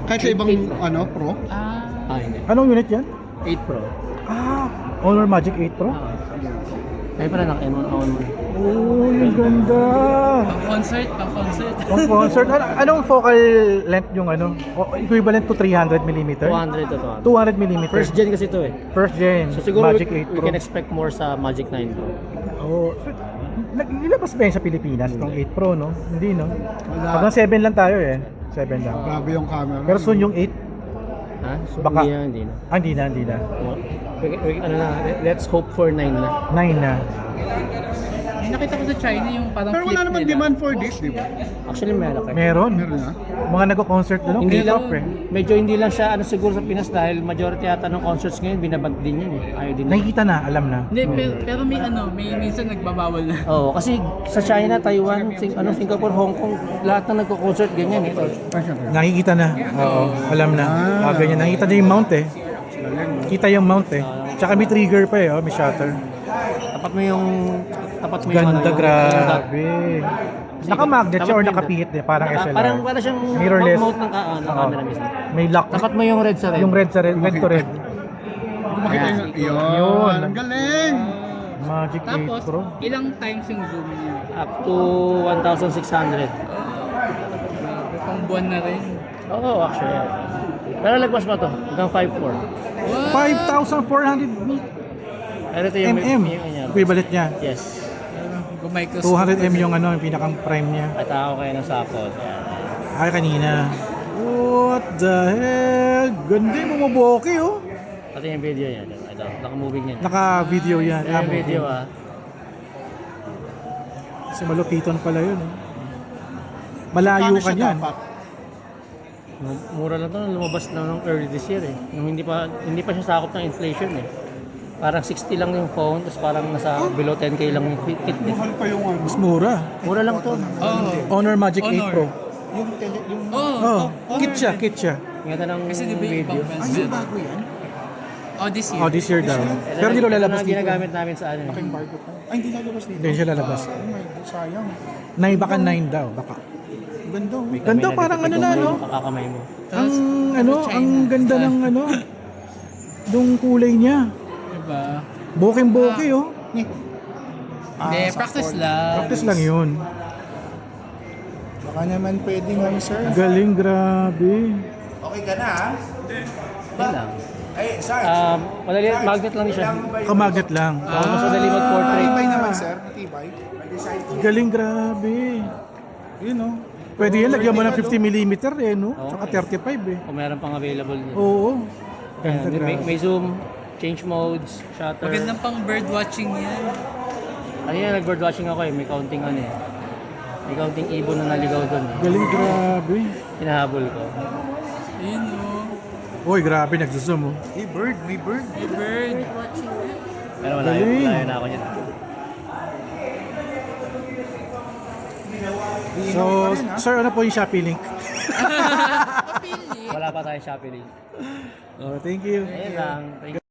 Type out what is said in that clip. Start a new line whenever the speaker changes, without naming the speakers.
Kahit sa ibang Pro?
Hindi.
Anong unit yan?
8 Pro.
Honor Magic 8 Pro?
Ay pala, naka-M1 on mo.
Oh, yung ganda!
Pang-concert.
Pang concert. Anong focal length yung equivalent to 300mm?
200 to
200mm.
First gen kasi to eh.
First gen.
So siguro
Magic
we
8 Pro.
can expect more sa Magic 9 Pro.
Oh, nilabas ba yan sa Pilipinas itong 8 Pro, no? Hindi, no?
Wala.
Hanggang 7 lang tayo eh. 7 lang.
Grabe yung camera.
Pero soon yung 8,
Ha? So,
Baka.
hindi na.
hindi na.
Let's hope for 9 na.
9 na.
May nakita ko sa China yung parang
Pero wala
flip
naman
nila.
demand for this, di ba?
Actually, meron eh.
Meron.
Meron na.
Mga nagko-concert doon,
Hindi
K-pop
lang,
eh.
medyo hindi lang siya siguro sa Pinas dahil majority yata ng concerts ngayon binabag din yun eh. Ayaw din.
Nakikita na, alam na.
Hindi, pero may minsan nagbabawal na.
Oo, kasi sa China, Taiwan, Singapore, Hong Kong, lahat na nagko-concert ganyan eh.
Nakikita na. Oo, alam na. Ganyan. Nakikita na yung mount eh. Kita yung mount eh. Tsaka may trigger pa eh, may shutter.
Tapat mo yung
Ganda,
yung
grabe. Naka-magnet siya or nakapihit eh, parang SLR.
Parang siyang
mirrorless.
mount ng camera mismo.
May lock.
Tapat mo yung red sa red.
Yung red sa red, red to red.
Makita yung...
Yun.
Ang galing!
Magic 8
Tapos,
Pro.
ilang times yung zoom niya?
Up to 1,600.
Pang buwan na rin.
Oo, actually. Pero lagpas pa to, hanggang 5.4.
5,400
Pero ito yung
mm. Equivalent niya.
Yes.
Gumicroscope.
200 mm yung yung pinakang prime niya.
At ako kayo ng sapot.
Ay, kanina. What the hell? Ganda yung bumaboke oh.
Pati yung video yan. Ito, naka-moving yan.
Naka-video yan.
Ito yung video
Kasi malupiton pala yun. Malayo
Paano
ka
siya
niyan.
dapat?
Mura lang to, lumabas na nung early this year eh. Nung hindi pa siya sakop ng inflation eh. Parang 60 lang yung phone, tapos parang nasa below 10k lang yung kit eh.
Mahal pa yung
Mas mura.
Mura lang to.
Honor Magic 8
Honor.
Pro.
yung
Oh, kit siya.
Ingatan ng
Kasi di ba yung
video.
ibang
Ay, yung bago yan?
Oh, this year.
Oh, this year daw.
Ito
Pero hindi
na-
ko lalabas
ito na
dito.
ginagamit namin sa ano.
Laking barcode pa. Ay, hindi lalabas dito.
Hindi siya lalabas.
Oh my God, sayang.
9 baka 9 daw, baka.
Ganda. Oh.
Ganda, parang ano na, no?
Kakamay mo.
Ang ang ganda ng yung kulay niya.
Diba?
Bokeng-boke oh.
Hindi, practice lang.
Practice lang yun.
Baka naman pwedeng sir.
Galing, grabe.
Okay ka na ha?
Yan lang.
Ay, sorry.
Madali, magnet lang siya.
Kamagnet lang.
Mas madali mag-portrait.
Matibay naman sir. Matibay.
Galing, grabe.
Yun o.
Pwede yan, lagyan mo ng 50mm eh, no? Tsaka 35 eh.
Kung meron pang available dito.
Oo.
Ayan,
Ganda,
may,
grabe.
may zoom, change modes, shutter.
Magandang pang bird watching yan.
Ano yan, nag-bird watching ako eh. May counting ano eh. May counting ibon na naligaw doon eh.
Galing, grabe.
Hinahabol ko.
Ayun o.
Uy, grabe, nagsusum oh.
Hey, bird. May bird.
The bird.
Pero malayo,
Galing.
malayo na ako niyan.
So, sir, ano po yung Shopee link?
Wala pa tayong Shopee link.
Oh, thank you.
Ayun lang. Thank you.